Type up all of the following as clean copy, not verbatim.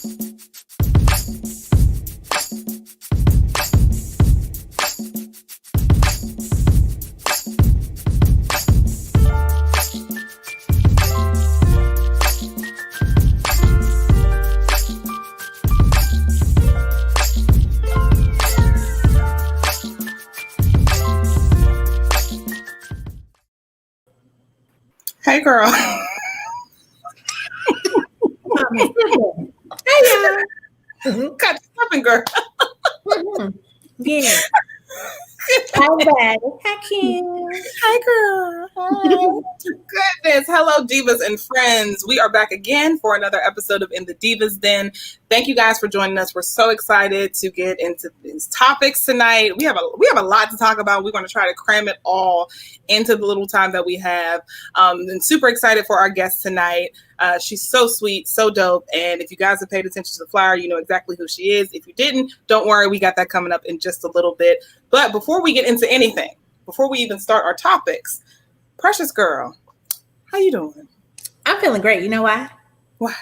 Hey, girl. Hey, y'all. Got you stopping, girl. Yeah. Hi, Daddy. Hi, Kim. Hi, girl. Hi. Goodness. Hello, divas and friends. We are back again for another episode of In the Divas Den. Thank you guys for joining us. We're so excited to get into these topics tonight. We have a lot to talk about. We're going to try to cram it all into the little time that we have. And super excited for our guest tonight. She's so sweet, so dope. And if you guys have paid attention to the flyer, you know exactly who she is. If you didn't, don't worry. We got that coming up in just a little bit. But before we get into anything, before we even start our topics, Precious girl, how you doing? I'm feeling great. You know why? Why?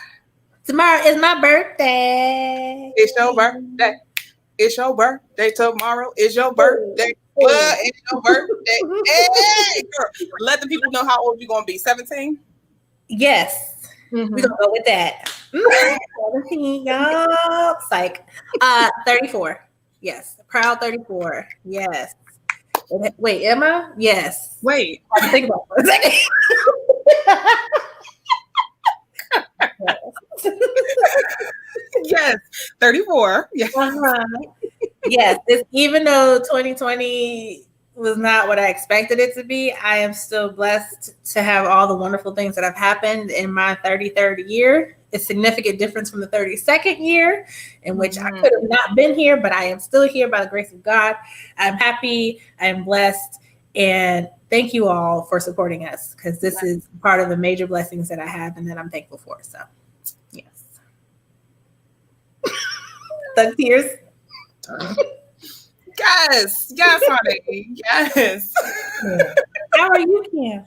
Tomorrow is my birthday. It's your birthday. It's your birthday. Tomorrow is your birthday. It's your birthday. Hey, girl. Let the people know how old you're going to be. 17? Yes. Mm-hmm. We're going to go with that. 17, y'all. Psych. 34. Yes. Proud 34. Yes. Wait, am I? Yes. Wait. I have to think about it for a second. Yes. 34. Yes. Yes. Even though 2020 was not what I expected it to be, I am still blessed to have all the wonderful things that have happened in my 33rd year. A significant difference from the 32nd year in which I could have not been here, but I am still here by the grace of God. I'm happy, I am blessed, and thank you all for supporting us, because this is part of the major blessings that I have and that I'm thankful for. So, yes. The tears. Yes, honey. Yes. How are you, Kim?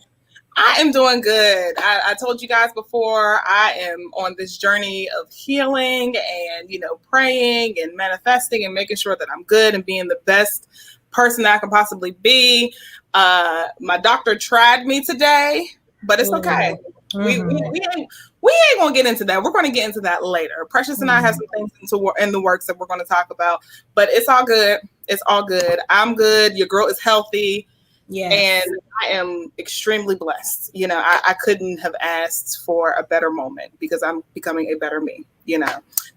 I am doing good. I told you guys before, I am on this journey of healing and, praying and manifesting and making sure that I'm good and being the best person that I can possibly be. My doctor tried me today, but it's okay. Mm-hmm. We ain't gonna get into that. We're gonna get into that later. Precious and I have some things in the works that we're gonna talk about, but it's all good. It's all good. I'm good. Your girl is healthy. Yes. And I am extremely blessed. I couldn't have asked for a better moment because I'm becoming a better me,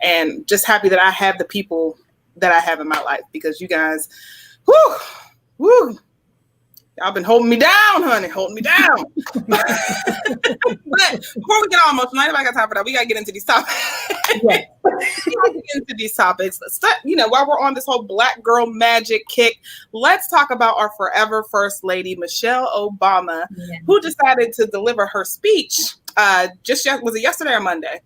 and just happy that I have the people that I have in my life, because you guys, whoo, y'all been holding me down, honey, holding me down. But before we get all emotional, I got time for that. We got to get into these topics. Yeah. Let's start, while we're on this whole Black girl magic kick, let's talk about our forever First Lady, Michelle Obama, who decided to deliver her speech. Was it yesterday or Monday?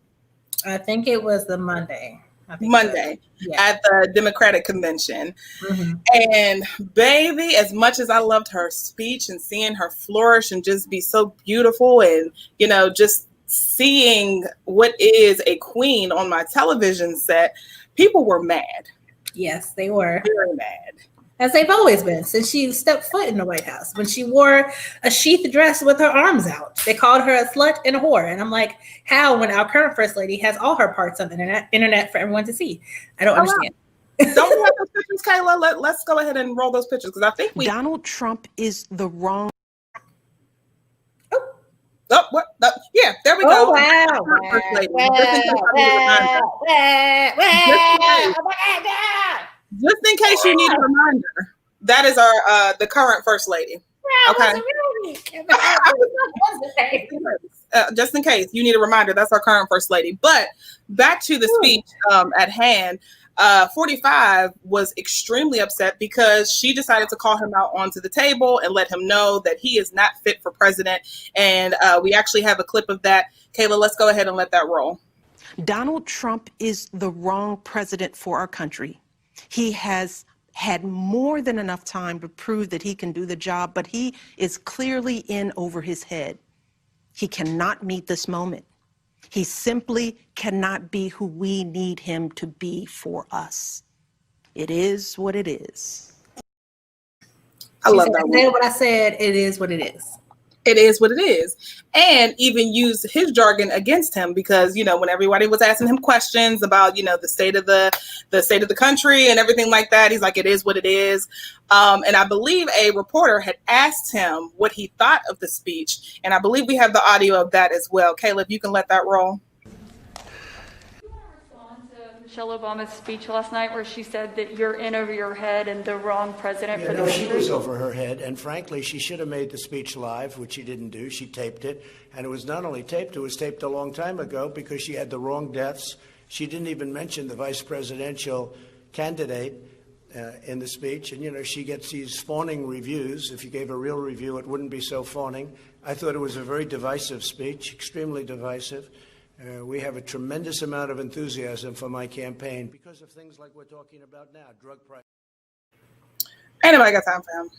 I think it was the Monday. At the Democratic convention. Mm-hmm. And baby, as much as I loved her speech and seeing her flourish and just be so beautiful and, just seeing what is a queen on my television set, people were mad. Yes, they were. Very mad. As they've always been since she stepped foot in the White House. When she wore a sheath dress with her arms out, they called her a slut and a whore. And I'm like, how, when our current First Lady has all her parts on the internet for everyone to see? I don't understand. Don't we have those pictures, Kayla? Let's go ahead and roll those pictures, because I think Donald Trump is the wrong. What? Yeah, there we go. Wow. Just in case you need a reminder, that is our the current First Lady. Okay. Just in case you need a reminder, that's our current First Lady. But back to the speech at hand. 45 was extremely upset because she decided to call him out onto the table and let him know that he is not fit for president. And we actually have a clip of that. Kayla, let's go ahead and let that roll. Donald Trump is the wrong president for our country. He has had more than enough time to prove that he can do the job, but he is clearly in over his head. He cannot meet this moment. He simply cannot be who we need him to be for us. It is what it is. I love that one. What I said, it is what it is. It is what it is. And even used his jargon against him because, you know, when everybody was asking him questions about, you know, the state of the country and everything like that, he's like, it is what it is. And I believe a reporter had asked him what he thought of the speech. And I believe we have the audio of that as well. Caleb, you can let that roll. Michelle Obama's speech last night where she said that you're in over your head and the wrong president for the No, country? she was over her head, and frankly, she should have made the speech live, which she didn't do. She taped it, and it was not only taped, it was taped a long time ago because she had the wrong deaths. She didn't even mention the vice presidential candidate in the speech, and, you know, she gets these fawning reviews. If you gave a real review, it wouldn't be so fawning. I thought it was a very divisive speech, extremely divisive. We have a tremendous amount of enthusiasm for my campaign because of things like we're talking about now, drug prices. Ain't nobody got time for him.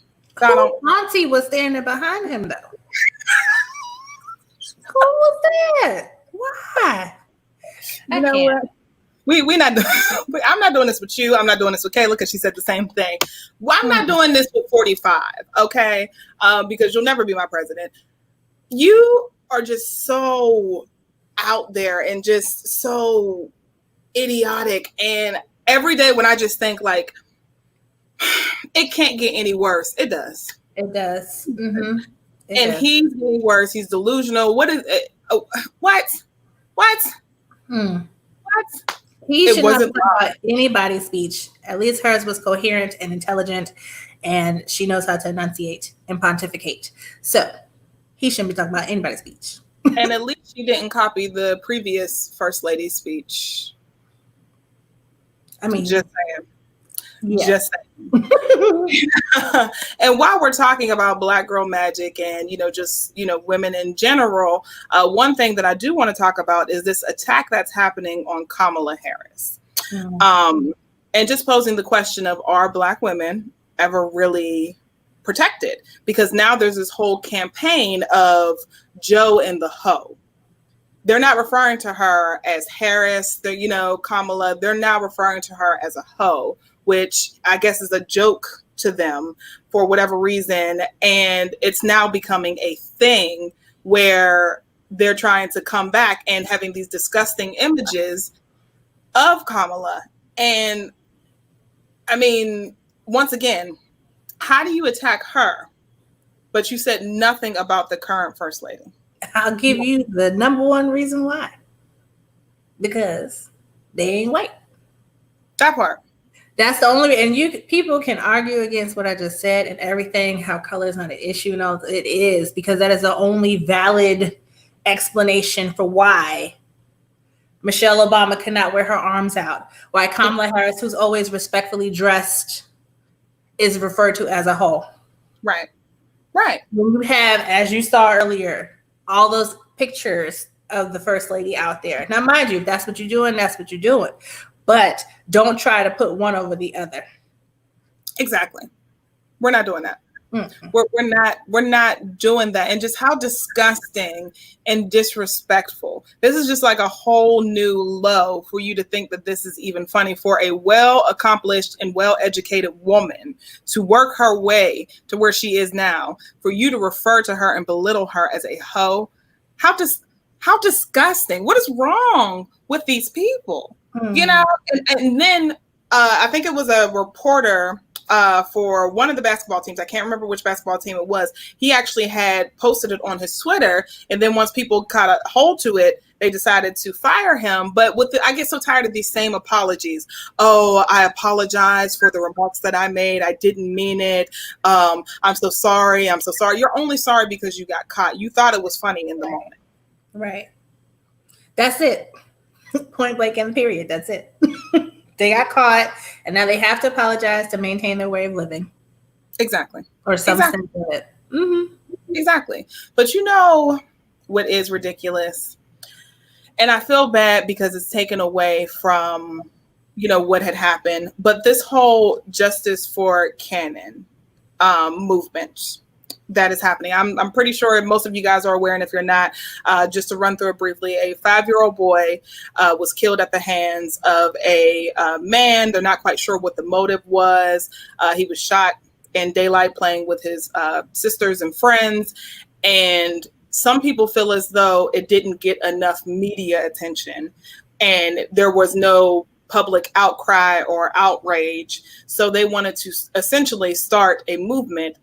Donald. Auntie was standing behind him, though. Who was that? Why? You know what? We not doing, I'm not doing this with you. I'm not doing this with Kayla because she said the same thing. Well, I'm not doing this with 45, okay? Because you'll never be my president. You are just so out there and just so idiotic. And every day when I just think like, it can't get any worse. It does. It does. Mm-hmm. He's getting worse. He's delusional. What is it? Oh, what? What? What? What? He should not have anybody's speech. At least hers was coherent and intelligent, and she knows how to enunciate and pontificate. So he shouldn't be talking about anybody's speech. And at least she didn't copy the previous First Lady's speech. I mean, just saying. Yeah. Just saying. And while we're talking about Black girl magic and, you know, just, you know, women in general, one thing that I do want to talk about is this attack that's happening on Kamala Harris. Mm-hmm. And just posing the question of, are Black women ever really protected? Because now there's this whole campaign of Joe and the hoe. They're not referring to her as Harris, you know, Kamala. They're now referring to her as a hoe, which I guess is a joke to them for whatever reason. And it's now becoming a thing where they're trying to come back and having these disgusting images of Kamala. And I mean, once again, how do you attack her? But you said nothing about the current First Lady. I'll give you the number one reason why. Because they ain't white. That part. That's the only, and people can argue against what I just said and everything, how color is not an issue and all. It is, because that is the only valid explanation for why Michelle Obama cannot wear her arms out. Why Kamala Harris, who's always respectfully dressed, is referred to as a hoe. Right. Right. When you have, as you saw earlier, all those pictures of the First Lady out there. Now, mind you, if that's what you're doing, that's what you're doing. But don't try to put one over the other. Exactly. We're not doing that. Mm-hmm. We're not doing that. And just how disgusting and disrespectful. This is just like a whole new low for you to think that this is even funny for a well-accomplished and well-educated woman to work her way to where she is now, for you to refer to her and belittle her as a hoe. How disgusting. What is wrong with these people? Mm-hmm. You know, and then I think it was a reporter for one of the basketball teams. I can't remember which basketball team it was. He actually had posted it on his Twitter. And then once people caught a hold to it, they decided to fire him. But I get so tired of these same apologies. Oh, I apologize for the remarks that I made. I didn't mean it. I'm so sorry. I'm so sorry. You're only sorry because you got caught. You thought it was funny in the moment. Right. That's it. Point blank and period. That's it. They got caught, and now they have to apologize to maintain their way of living. Exactly. Or something like that. Mm-hmm. Exactly. But you know what is ridiculous? And I feel bad because it's taken away from, you know, what had happened. But this whole Justice for Cannon movement, that is happening. I'm pretty sure most of you guys are aware, and if you're not, just to run through it briefly, a 5-year-old boy was killed at the hands of a man. They're not quite sure what the motive was. He was shot in daylight playing with his sisters and friends, and some people feel as though it didn't get enough media attention, and there was no public outcry or outrage. So they wanted to essentially start a movement,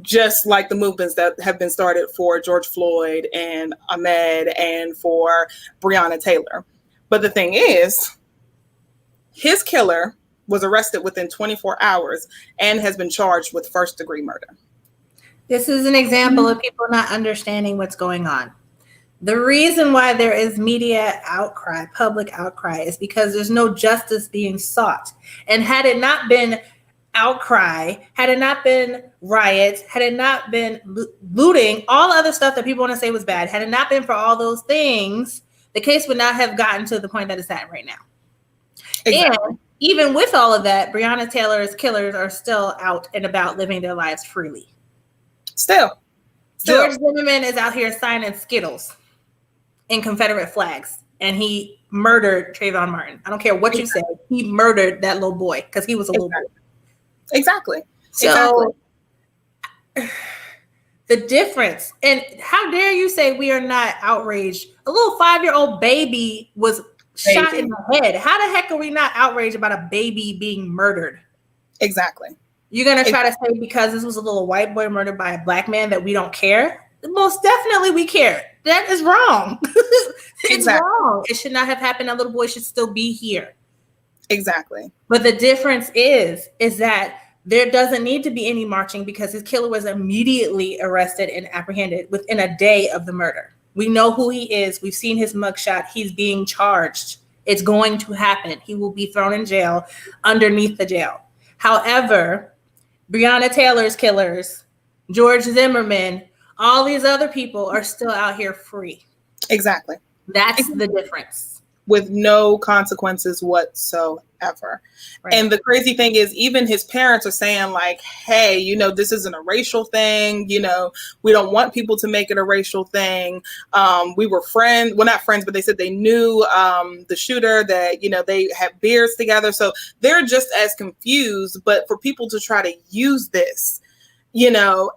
just like the movements that have been started for George Floyd and Ahmed and for Breonna Taylor. But the thing is, his killer was arrested within 24 hours and has been charged with first-degree murder. This is an example of people not understanding what's going on. The reason why there is media outcry, public outcry, is because there's no justice being sought. And had it not been outcry, had it not been riots, had it not been looting, all other stuff that people want to say was bad, had it not been for all those things, the case would not have gotten to the point that it's at right now. Exactly. And even with all of that, Breonna Taylor's killers are still out and about living their lives freely. Still. George Zimmerman is out here signing Skittles and Confederate flags, and he murdered Trayvon Martin. I don't care what you say. He murdered that little boy because he was a little boy. Exactly. So the difference, and how dare you say we are not outraged? A little 5-year-old baby was shot in the head. How the heck are we not outraged about a baby being murdered? Exactly. You're going to try to say because this was a little white boy murdered by a black man that we don't care? Most definitely we care. That is wrong. It's wrong. It should not have happened. That little boy should still be here. Exactly. But the difference is that there doesn't need to be any marching because his killer was immediately arrested and apprehended within a day of the murder. We know who he is. We've seen his mugshot. He's being charged. It's going to happen. He will be thrown in jail underneath the jail. However, Breonna Taylor's killers, George Zimmerman, all these other people are still out here free. Exactly. That's the difference. With no consequences whatsoever. Right. And the crazy thing is, even his parents are saying like, hey, this isn't a racial thing. We don't want people to make it a racial thing. We were friends. Well, not friends, but they said they knew the shooter, that, they had beers together. So they're just as confused. But for people to try to use this,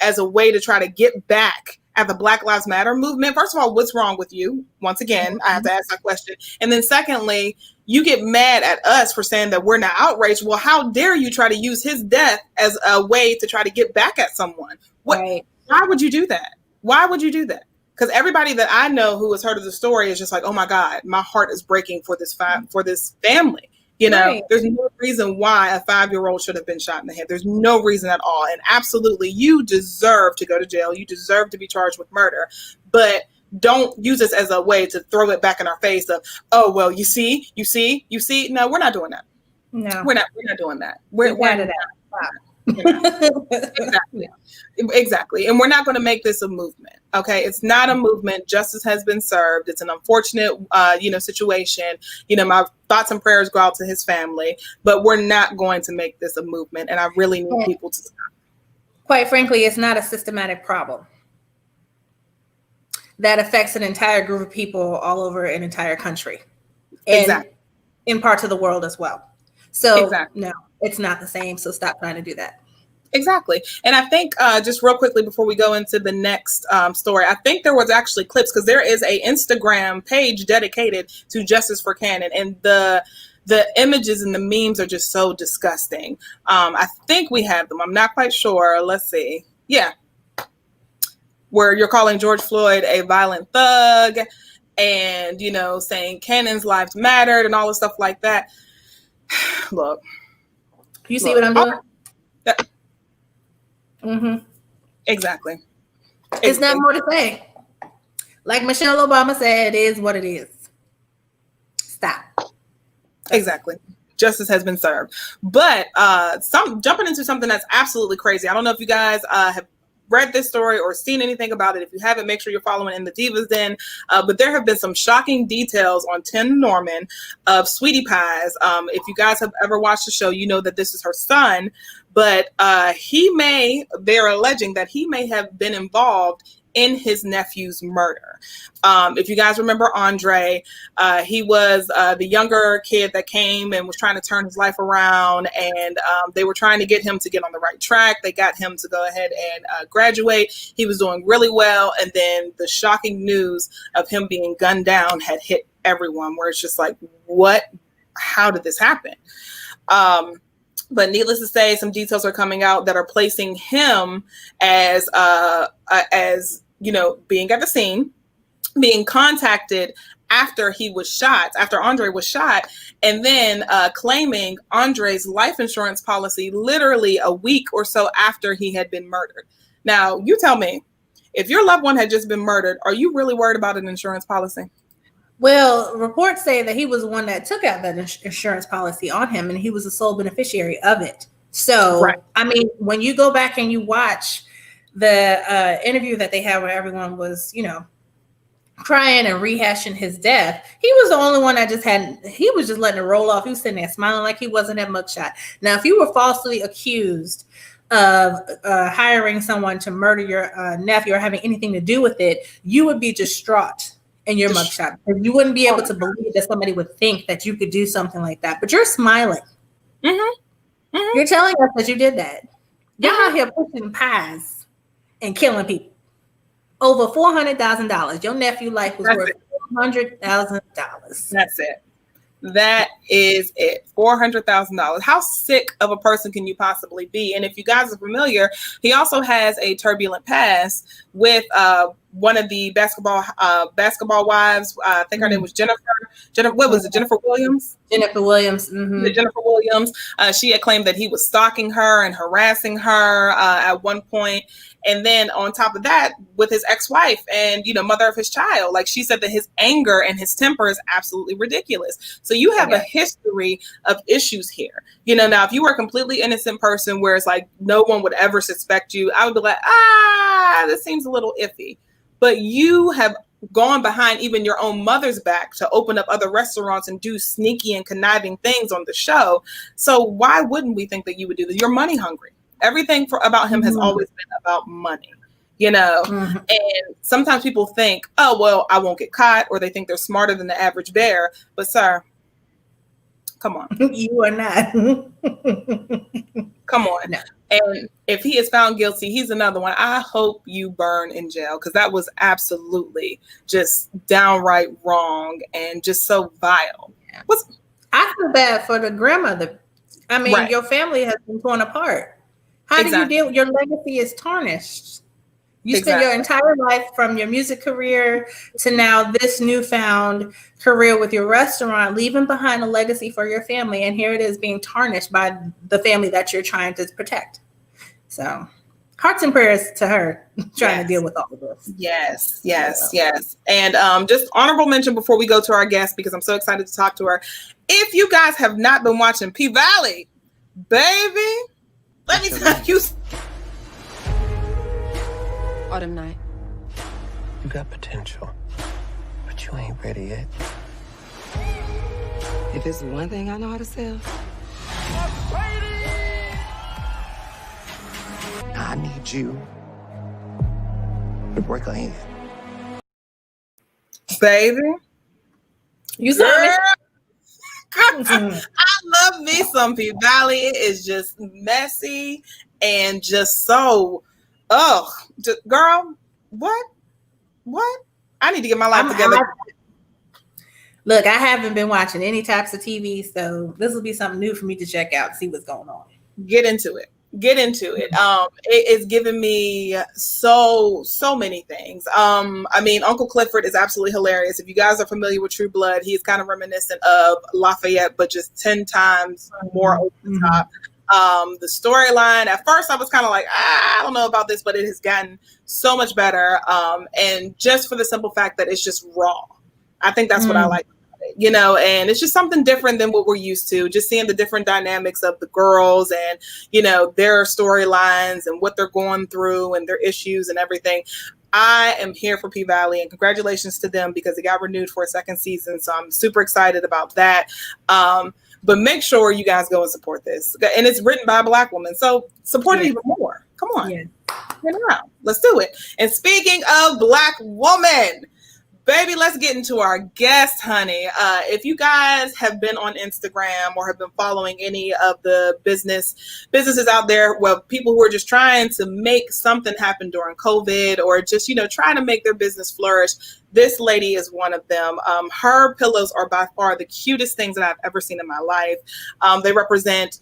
as a way to try to get back at the Black Lives Matter movement. First of all, what's wrong with you? Once again, I have to ask that question. And then secondly, you get mad at us for saying that we're not outraged. Well, how dare you try to use his death as a way to try to get back at someone? Why would you do that? Why would you do that? Because everybody that I know who has heard of the story is just like, oh my God, my heart is breaking for this family. There's no reason why a 5-year-old should have been shot in the head. There's no reason at all. And absolutely, you deserve to go to jail. You deserve to be charged with murder. But don't use this as a way to throw it back in our face of, oh, well, you see. No, we're not doing that. No, we're not doing that. We're not. Exactly. And we're not going to make this a movement. Okay. It's not a movement. Justice has been served. It's an unfortunate, situation. My thoughts and prayers go out to his family, but we're not going to make this a movement. And I really need people to stop. Quite frankly, it's not a systematic problem that affects an entire group of people all over an entire country. And in parts of the world as well. So no, it's not the same. So stop trying to do that. Exactly. And I think just real quickly before we go into the next story, I think there was actually clips because there is a Instagram page dedicated to Justice for Cannon, and the images and the memes are just so disgusting. I think we have them. I'm not quite sure. Let's see. Yeah. Where you're calling George Floyd a violent thug and, saying Cannon's lives mattered and all the stuff like that. Look. You see what I'm doing? Exactly. It's not more to say. Like Michelle Obama said, it is what it is. Stop. Exactly. Justice has been served. But jumping into something that's absolutely crazy. I don't know if you guys have read this story or seen anything about it, if you haven't, make sure you're following In the Divas Den. But there have been some shocking details on Tim Norman of Sweetie Pies. If you guys have ever watched the show, you know that this is her son, but they're alleging that he may have been involved in his nephew's murder. If you guys remember Andre, he was the younger kid that came and was trying to turn his life around, and they were trying to get him to get on the right track. They got him to go ahead and graduate. He was doing really well, and then the shocking news of him being gunned down had hit everyone, where it's just like, what? How did this happen? But needless to say, some details are coming out that are placing him as being at the scene, being contacted after he was shot, after Andre was shot, and then claiming Andre's life insurance policy literally a week or so after he had been murdered. Now, you tell me, if your loved one had just been murdered, are you really worried about an insurance policy? Well, reports say that he was the one that took out that insurance policy on him, and he was the sole beneficiary of it. So, right. I mean, when you go back and you watch the interview that they had where everyone was, crying and rehashing his death, he was the only one that he was just letting it roll off. He was sitting there smiling like he wasn't at mugshot. Now, if you were falsely accused of hiring someone to murder your nephew or having anything to do with it, you would be distraught in your mugshot. You wouldn't be able to believe that somebody would think that you could do something like that. But you're smiling. Mm-hmm. Mm-hmm. You're telling us that you did that. You're out here pushing pies and killing people. Over $400,000. Your nephew's life was worth $400,000. That's it. That is it. $400,000. How sick of a person can you possibly be? And if you guys are familiar, he also has a turbulent past with one of the basketball wives. I think her name was Jennifer. What was it? Jennifer Williams? Jennifer Williams. Mm-hmm. Jennifer Williams. She had claimed that he was stalking her and harassing her at one point. And then on top of that, with his ex-wife and, mother of his child, like she said that his anger and his temper is absolutely ridiculous. So you have a history of issues here. Now, if you were a completely innocent person where it's like no one would ever suspect you, I would be like, this seems a little iffy. But you have gone behind even your own mother's back to open up other restaurants and do sneaky and conniving things on the show. So why wouldn't we think that you would do this? You're money hungry. Everything about him has always been about money, and sometimes people think, oh, well, I won't get caught, or they think they're smarter than the average bear. But sir, come on. You are not. Come on. No. And if he is found guilty, he's another one. I hope you burn in jail, because that was absolutely just downright wrong and just so vile. Yeah. I feel bad for the grandmother. I mean, Your family has been torn apart. How do you deal? Your legacy is tarnished. You spent your entire life, from your music career to now this newfound career with your restaurant, leaving behind a legacy for your family. And here it is being tarnished by the family that you're trying to protect. So hearts and prayers to her trying to deal with all of this. Yes. And just honorable mention before we go to our guest, because I'm so excited to talk to her. If you guys have not been watching P-Valley, baby, let me tell you. Autumn night. You got potential, but you ain't ready yet. If it's one thing I know how to sell. I need you to break her hand. Baby. You saw me. I love me some P-Valley. It is just messy and just so, girl, what? I need to get my life together. Look, I haven't been watching any types of TV, so this will be something new for me to check out, see what's going on. Get into it. It is giving me so many things. I mean, Uncle Clifford is absolutely hilarious. If you guys are familiar with True Blood, he's kind of reminiscent of Lafayette, but just 10 times more over the top. The storyline, at first I was kind of like, I don't know about this, but it has gotten so much better. And just for the simple fact that it's just raw. I think that's what I like about it. and it's just something different than what we're used to, just seeing the different dynamics of the girls and, their storylines and what they're going through and their issues and everything. I am here for P-Valley, and congratulations to them because it got renewed for a second season. So I'm super excited about that. But make sure you guys go and support this. And it's written by a Black woman. So support it even more. Come on. Yeah. Let's do it. And speaking of Black woman, baby, let's get into our guest, honey. If you guys have been on Instagram or have been following any of the businesses out there, well, people who are just trying to make something happen during COVID or just, trying to make their business flourish, this lady is one of them. Her pillows are by far the cutest things that I've ever seen in my life. They represent,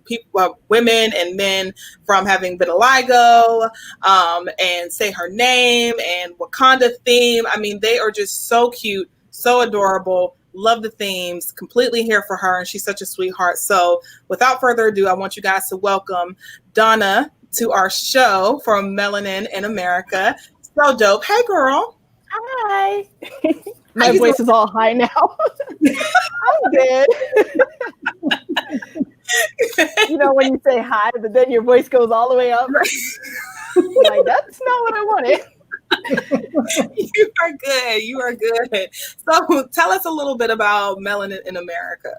people, women and men from having vitiligo, and say her name and Wakanda theme. I mean, they are just so cute, so adorable. Love the themes. Completely here for her, and she's such a sweetheart. So, without further ado, I want you guys to welcome Donna to our show from Melanin in America. So dope. Hey, girl. Hi. My voice is all high now. I'm good. When you say hi, but then your voice goes all the way up. Like, that's not what I wanted. You are good. You are good. So tell us a little bit about Melanin in America.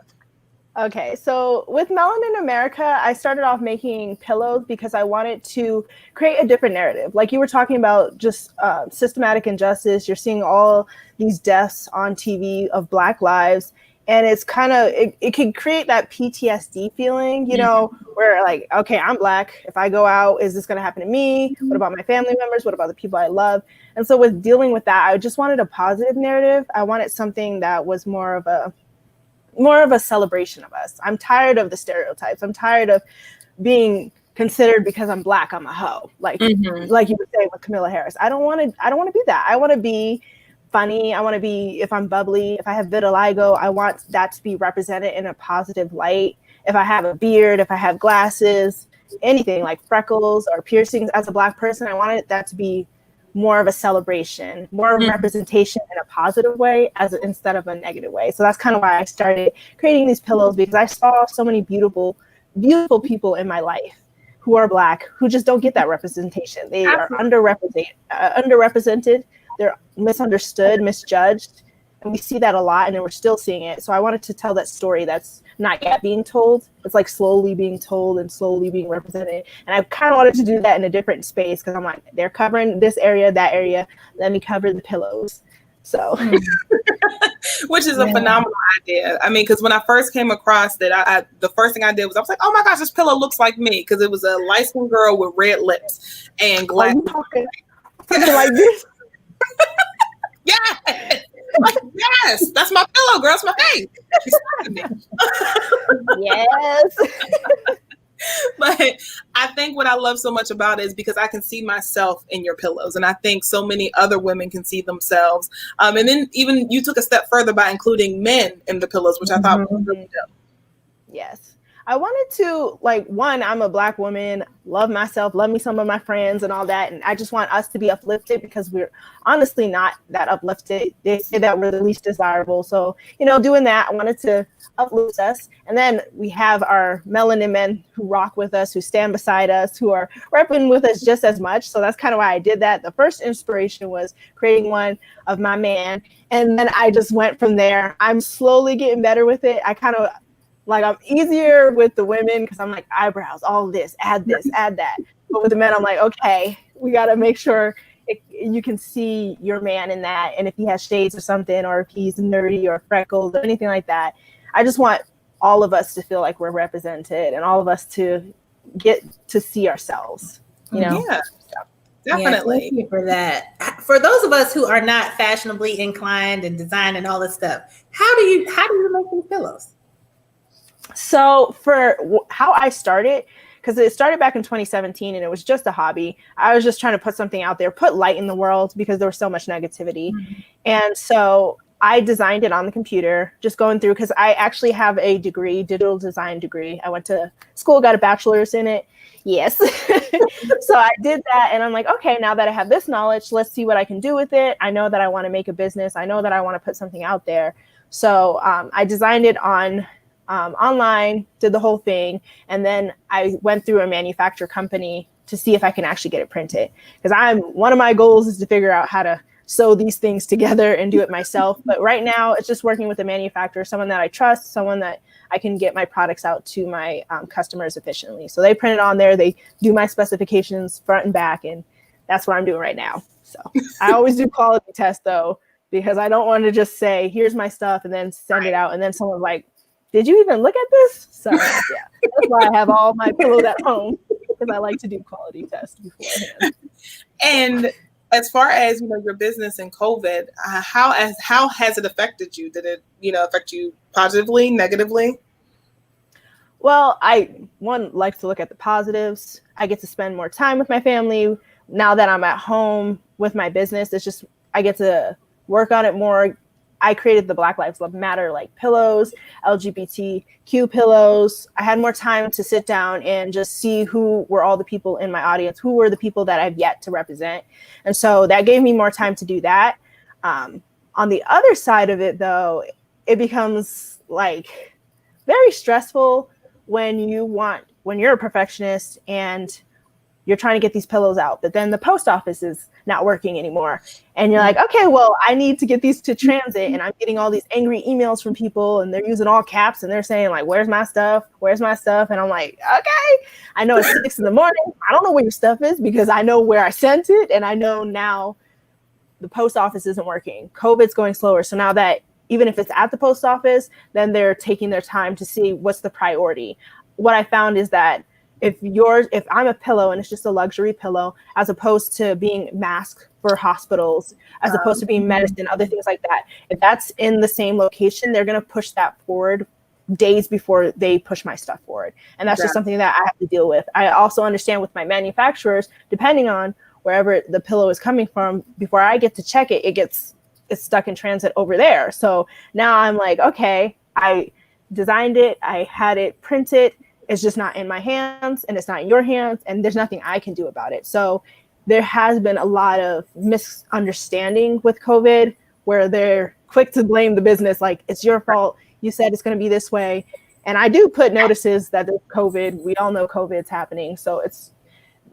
Okay, so with Melanin America, I started off making pillows because I wanted to create a different narrative. Like you were talking about just systematic injustice. You're seeing all these deaths on TV of Black lives. And it's kind of, it can create that PTSD feeling, where like, okay, I'm Black. If I go out, is this going to happen to me? What about my family members? What about the people I love? And so with dealing with that, I just wanted a positive narrative. I wanted something that was more of a celebration of us. I'm tired of the stereotypes. I'm tired of being considered because I'm Black, I'm a hoe. Like you were saying with Camilla Harris. I don't want to be that. I want to be funny. I want to be, if I'm bubbly, if I have vitiligo, I want that to be represented in a positive light. If I have a beard, if I have glasses, anything like freckles or piercings as a Black person, I wanted that to be more of a celebration, more of a representation in a positive way instead of a negative way. So that's kind of why I started creating these pillows, because I saw so many beautiful, beautiful people in my life who are Black, who just don't get that representation. They are underrepresented. They're misunderstood, misjudged. And we see that a lot, and we're still seeing it. So I wanted to tell that story that's not yet being told. It's like slowly being told and slowly being represented. And I kind of wanted to do that in a different space because I'm like, they're covering this area, that area. Let me cover the pillows. So, which is a phenomenal idea. I mean, because when I first came across it, the first thing I did was I was like, oh my gosh, this pillow looks like me, because it was a light-skinned girl with red lips and glass. Talking like this. Yes. Yes, that's my pillow, girl. It's my face. She's talking to me. Yes. But I think what I love so much about it is because I can see myself in your pillows, and I think so many other women can see themselves. And then even you took a step further by including men in the pillows, which I thought was really dope. Yes. I wanted to, I'm a Black woman, love myself, love me some of my friends and all that. And I just want us to be uplifted because we're honestly not that uplifted. They say that we're the least desirable. So, doing that, I wanted to uplift us. And then we have our melanin men who rock with us, who stand beside us, who are repping with us just as much. So that's kind of why I did that. The first inspiration was creating one of my man. And then I just went from there. I'm slowly getting better with it. I'm easier with the women because I'm like, eyebrows, all this, add that. But with the men, I'm like, okay, we got to make sure you can see your man in that. And if he has shades or something, or if he's nerdy or freckles or anything like that, I just want all of us to feel like we're represented and all of us to get to see ourselves, Yeah, definitely. Yeah, thank you for that. For those of us who are not fashionably inclined and design and all this stuff, how do you make these pillows? So for how I started, because it started back in 2017 and it was just a hobby. I was just trying to put something out there, put light in the world because there was so much negativity. And so I designed it on the computer, just going through, because I actually have a degree, digital design degree. I went to school, got a bachelor's in it. Yes. So I did that, and I'm like, okay, now that I have this knowledge, let's see what I can do with it. I know that I want to make a business. I know that I want to put something out there. So I designed it on online, did the whole thing, and then I went through a manufacturer company to see if I can actually get it printed. Because one of my goals is to figure out how to sew these things together and do it myself. But right now it's just working with a manufacturer, someone that I trust, someone that I can get my products out to my customers efficiently. So they print it on there, they do my specifications front and back, and that's what I'm doing right now. So I always do quality tests though, because I don't want to just say, here's my stuff and then send it out. And then someone's like, did you even look at this? So yeah, that's why I have all my pillows at home, because I like to do quality tests beforehand. And as far as, you know, your business and COVID, how has it affected you? Did it, you know, affect you positively, negatively? Well, one likes to look at the positives. I get to spend more time with my family. Now that I'm at home with my business, it's just, I get to work on it more. I created the Black Lives Matter like pillows, LGBTQ pillows. I had more time to sit down and just see who were all the people in my audience, who were the people that I've yet to represent. And so that gave me more time to do that. On the other side of it, though, it becomes like very stressful when you're a perfectionist and you're trying to get these pillows out, but then the post office is not working anymore. And you're like, okay, well, I need to get these to transit. And I'm getting all these angry emails from people, and they're using all caps, and they're saying like, where's my stuff? Where's my stuff? And I'm like, okay, I know it's 6 a.m. I don't know where your stuff is, because I know where I sent it. And I know now the post office isn't working. COVID's going slower. So now that even if it's at the post office, then they're taking their time to see what's the priority. What I found is that if I'm a pillow and it's just a luxury pillow, as opposed to being mask for hospitals, as opposed to being medicine, other things like that, if that's in the same location, they're going to push that forward days before they push my stuff forward. And that's just something that I have to deal with. I also understand with my manufacturers, depending on wherever the pillow is coming from, before I get to check it, it's stuck in transit over there. So now I'm like, okay, I designed it, I had it printed, it's just not in my hands, and it's not in your hands, and there's nothing I can do about it. So there has been a lot of misunderstanding with COVID, where they're quick to blame the business, like, it's your fault, you said it's going to be this way. And I do put notices that there's COVID. We all know COVID's happening. So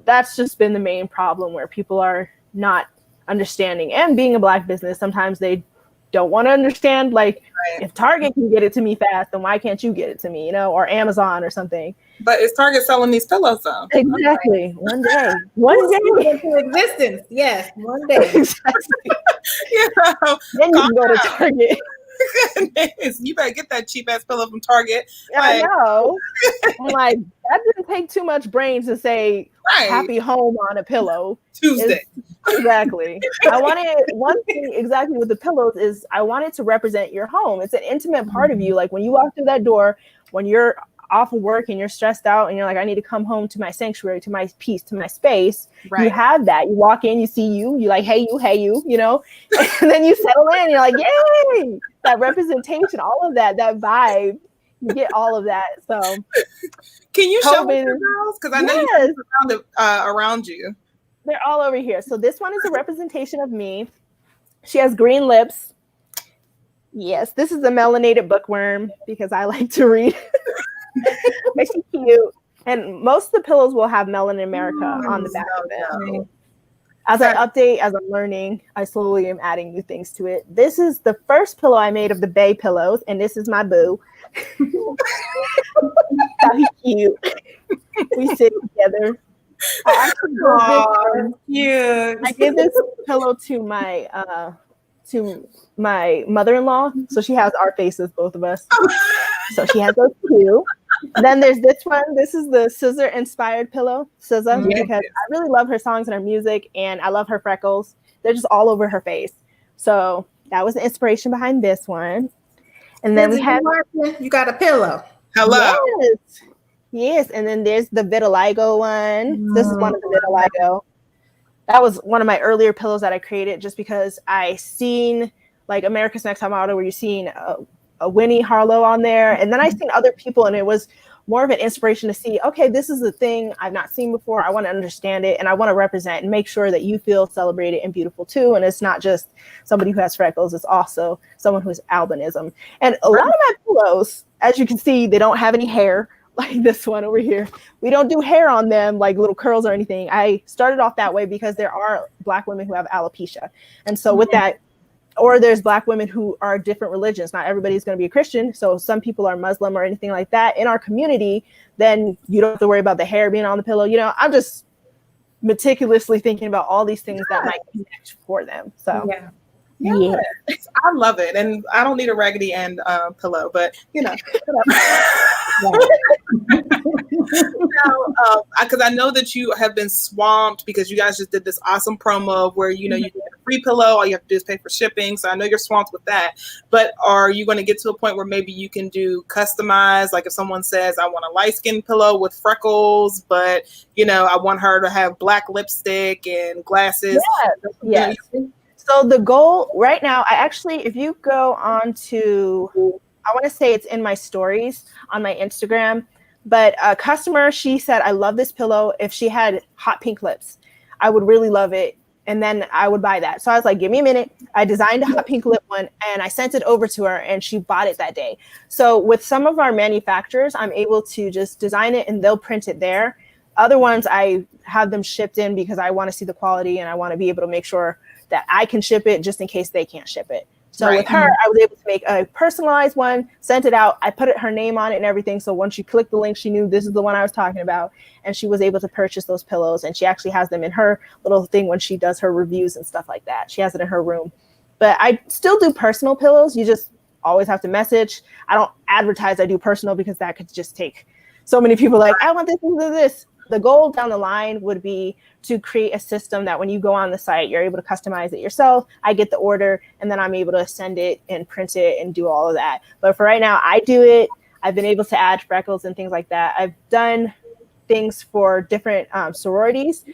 that's just been the main problem, where people are not understanding. And being a Black business, sometimes they don't want to understand, like, if Target can get it to me fast, then why can't you get it to me, you know, or Amazon or something. But is Target selling these pillows though? Exactly. One day into existence. Yes, one day. Exactly. You know, Then you can go to Target. Goodness, you better get that cheap ass pillow from Target. I know. I'm like, that didn't take too much brains to say happy home on a pillow. Tuesday. Exactly. I wanted one thing exactly with the pillows is I wanted to represent your home. It's an intimate part of you. Like when you walk through that door, when you're off of work and you're stressed out and you're like, I need to come home to my sanctuary, to my peace, to my space. Right. You have that. You walk in, you see you like, hey, you know, and then you settle in, you're like, yay, that representation, all of that vibe, you get all of that. So can you show me the girls? Because I know you have around you. They're all over here. So this one is a representation of me. She has green lips. Yes, this is a melanated bookworm because I like to read. But she's cute. And most of the pillows will have Melanin America on the back of them. As I update, as I'm learning, I slowly am adding new things to it. This is the first pillow I made of the Bay pillows, and this is my boo. How he's cute. We sit together. I gave this pillow to my mother-in-law, so she has our faces, both of us. So she has those two. Then there's this one. This is the SZA inspired pillow, SZA, because I really love her songs and her music, and I love her freckles. They're just all over her face. So that was the inspiration behind this one. And then we have you got a pillow. Hello. Yes, and then there's the Vitiligo one. This is one of the Vitiligo. That was one of my earlier pillows that I created just because I seen like America's Next Top Model, where you're seeing a Winnie Harlow on there. And then I seen other people, and it was more of an inspiration to see, okay, this is a thing I've not seen before. I want to understand it, and I want to represent and make sure that you feel celebrated and beautiful too. And it's not just somebody who has freckles, it's also someone who has albinism. And a lot of my pillows, as you can see, they don't have any hair like this one over here. We don't do hair on them, like little curls or anything. I started off that way because there are Black women who have alopecia. And so with that, or there's Black women who are different religions. Not everybody's going to be a Christian. So some people are Muslim or anything like that in our community. Then you don't have to worry about the hair being on the pillow. You know, I'm just meticulously thinking about all these things that might connect for them. So yeah. I love it. And I don't need a Raggedy Ann pillow, but you know, because I know that you have been swamped because you guys just did this awesome promo where, you know, you get a free pillow, all you have to do is pay for shipping. So I know you're swamped with that, but are you going to get to a point where maybe you can do customized? Like if someone says, I want a light skin pillow with freckles, but you know, I want her to have black lipstick and glasses. Yes. So the goal right now, I actually, if you go on to, I want to say it's in my stories on my Instagram, but a customer, she said, I love this pillow. If she had hot pink lips, I would really love it. And then I would buy that. So I was like, give me a minute. I designed a hot pink lip one and I sent it over to her and she bought it that day. So with some of our manufacturers, I'm able to just design it and they'll print it there. Other ones, I have them shipped in because I want to see the quality and I want to be able to make sure that I can ship it just in case they can't ship it. So with her, I was able to make a personalized one, sent it out. I put her name on it and everything. So once she clicked the link, she knew this is the one I was talking about. And she was able to purchase those pillows. And she actually has them in her little thing when she does her reviews and stuff like that. She has it in her room. But I still do personal pillows. You just always have to message. I don't advertise I do personal because that could just take so many people like, I want this and this. The goal down the line would be to create a system that when you go on the site, you're able to customize it yourself. I get the order and then I'm able to send it and print it and do all of that. But for right now, I do it. I've been able to add freckles and things like that. I've done things for different sororities.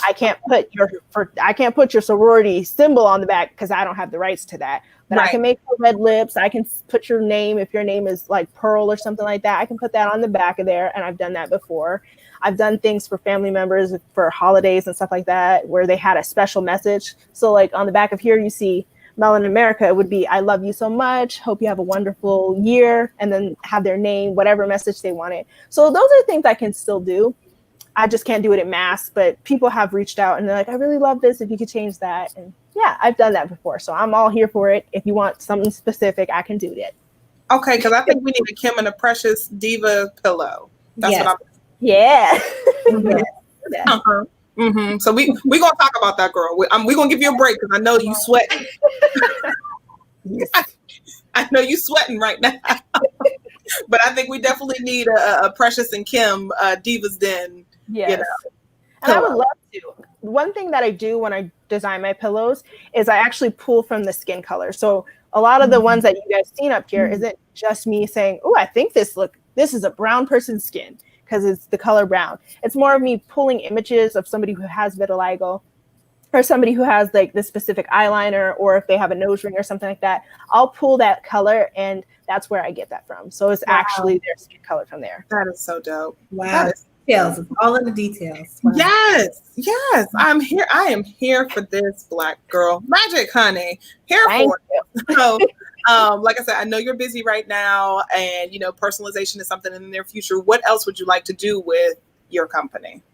I can't put your sorority symbol on the back because I don't have the rights to that. But I can make red lips. I can put your name, if your name is like Pearl or something like that, I can put that on the back of there. And I've done that before. I've done things for family members for holidays and stuff like that, where they had a special message. So like on the back of here, you see Melanin America, it would be, I love you so much. Hope you have a wonderful year. And then have their name, whatever message they wanted. So those are things I can still do. I just can't do it in mass, but people have reached out and they're like, I really love this. If you could change that. And yeah, I've done that before. So I'm all here for it. If you want something specific, I can do that. Okay. Cause I think we need a Kim and a Precious Diva pillow. That's what I'm. Yeah. So we gonna talk about that, girl. We're gonna give you a break because I know you sweating. I know you sweating right now. But I think we definitely need a Precious and Kim Diva's Den. Yes. You know, and I would love to. One thing that I do when I design my pillows is I actually pull from the skin color. So a lot of the ones that you guys seen up here isn't just me saying, oh, I think this is a brown person's skin, because it's the color brown. It's more of me pulling images of somebody who has vitiligo or somebody who has like this specific eyeliner, or if they have a nose ring or something like that. I'll pull that color and that's where I get that from. So it's actually their skin color from there. that is so dope. Wow. Details. It's all in the details. Wow. Yes. I'm here. I am here for this, Black girl magic, honey. Thank For it. So, like I said, I know you're busy right now, and you know, personalization is something in the near future. What else would you like to do with your company?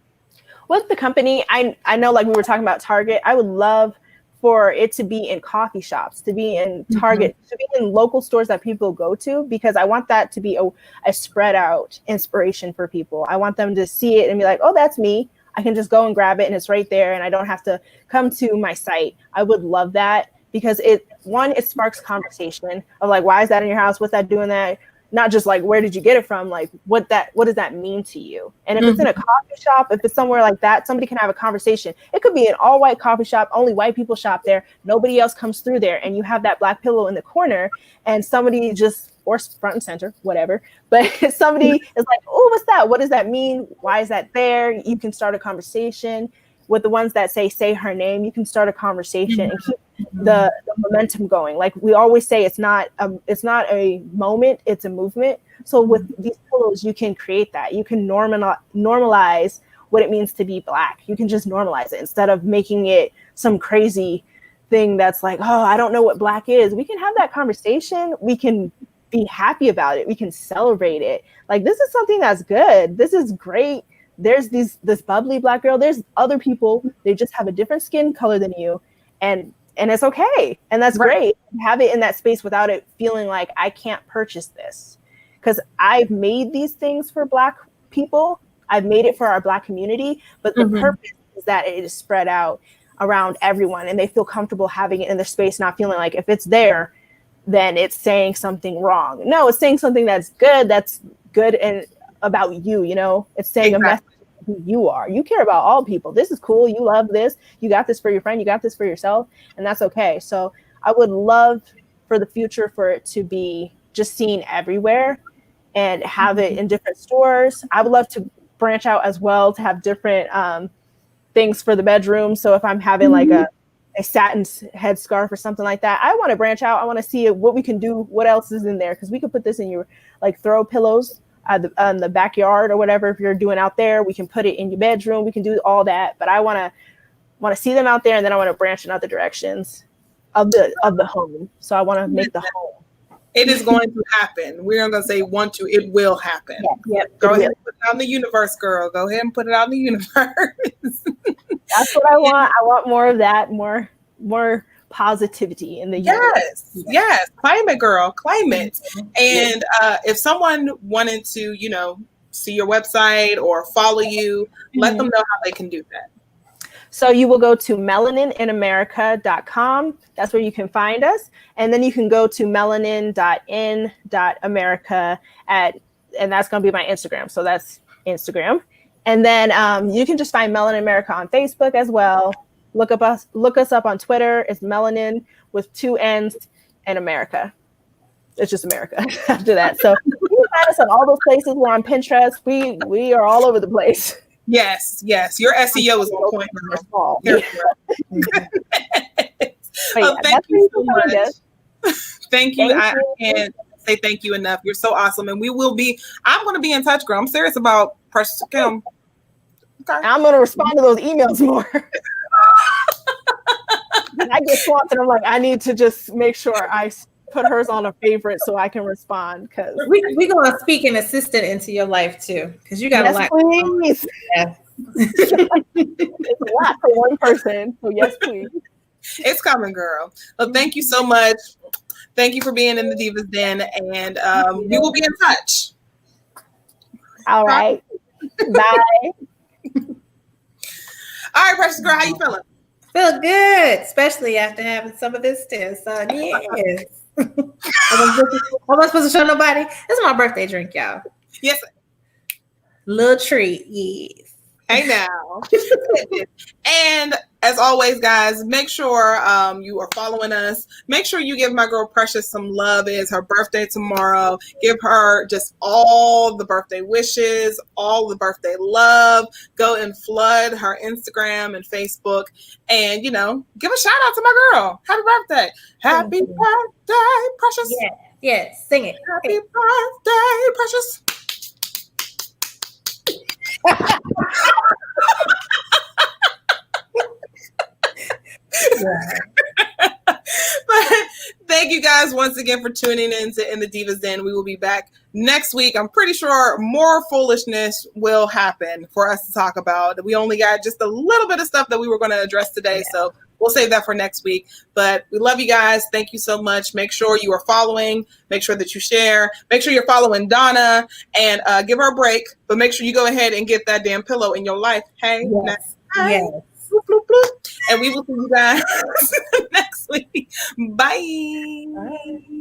With the company, I know, like we were talking about Target, I would love for it to be in coffee shops, to be in Target, to be in local stores that people go to, because I want that to be a spread out inspiration for people. I want them to see it and be like, oh, that's me. I can just go and grab it and it's right there and I don't have to come to my site. I would love that because it sparks conversation of like, why is that in your house? What's that doing that? Not just like, where did you get it from? Like, what does that mean to you? And if it's in a coffee shop, if it's somewhere like that, somebody can have a conversation. It could be an all white coffee shop, only white people shop there. Nobody else comes through there. And you have that black pillow in the corner and somebody or front and center, whatever. But somebody is like, oh, what's that? What does that mean? Why is that there? You can start a conversation with the ones that say her name, you can start a conversation and keep the momentum going. Like we always say, it's not a moment, it's a movement. So with these pillows, you can create that. You can normalize what it means to be Black. You can just normalize it instead of making it some crazy thing that's like, oh, I don't know what Black is. We can have that conversation. We can be happy about it. We can celebrate it. Like, this is something that's good. This is great. There's this bubbly Black girl. There's other people. They just have a different skin color than you. And it's okay. And that's great. Have it in that space without it feeling like I can't purchase this. Because I've made these things for Black people. I've made it for our Black community. But the purpose is that it is spread out around everyone. And they feel comfortable having it in their space, not feeling like if it's there, then it's saying something wrong. No, it's saying something that's good and about you, you know? It's saying a message of who you are. You care about all people. This is cool. You love this. You got this for your friend. You got this for yourself. And that's okay. So I would love for the future for it to be just seen everywhere and have it in different stores. I would love to branch out as well to have different things for the bedroom. So if I'm having like a satin headscarf or something like that, I want to branch out. I want to see what we can do. What else is in there? Because we could put this in your like throw pillows on the backyard or whatever. If you're doing out there, we can put it in your bedroom. We can do all that. But I want to see them out there, and then I want to branch in other directions of the home. So I want to make the home. It is going to happen. We're not going to say want to. It will happen. Yep. Go ahead and put it out in the universe, girl. Go ahead and put it out in the universe. That's what I want. I want more of that, more positivity in the universe. Yes. Climate, girl. Climate. And if someone wanted to, see your website or follow you, let them know how they can do that. So you will go to melanininamerika.com. That's where you can find us. And then you can go to melanin.in.america and that's going to be my Instagram. So that's Instagram. And then you can just find Melanin America on Facebook as well. Look us up on Twitter. It's Melanin with 2 N's and America. It's just America after that. So you can find us on all those places. We're on Pinterest. We are all over the place. Yes. Your SEO is on point. Thank you so much. Thank you. I can't say thank you enough. You're so awesome. And I'm going to be in touch, girl. I'm serious about Precious Kim. Okay. I'm going to respond to those emails more. I get swamped and I'm like, I need to just make sure I put hers on a favorite so I can respond. Because we're going to speak an assistant into your life too, because you got a lot. Please. Yeah. It's a lot for one person. So yes, please. It's coming, girl. Well, thank you so much. Thank you for being in the Divas Den, and we will be in touch. All right. Bye. All right, Precious girl, how you feeling? Feel good, especially after having some of this too. So yes. I'm not supposed to show nobody. This is my birthday drink, y'all. Yes. Little treat, yes. Hey now. And as always, guys, make sure you are following us. Make sure you give my girl Precious some love. It is her birthday tomorrow. Give her just all the birthday wishes, all the birthday love. Go and flood her Instagram and Facebook. And, give a shout out to my girl. Happy birthday. Happy birthday, Precious. Yeah, sing it. Happy birthday, Precious. But thank you guys once again for tuning in to In the Divas Den. We will be back next week. I'm pretty sure more foolishness will happen for us to talk about. We only got just a little bit of stuff that we were going to address today, so we'll save that for next week. But we love you guys. Thank you so much. Make sure you are following. Make sure that you share. Make sure you're following Donna and give her a break. But make sure you go ahead and get that damn pillow in your life. Hey, yes. Bloop, bloop, bloop. And we will see you guys next week. Bye.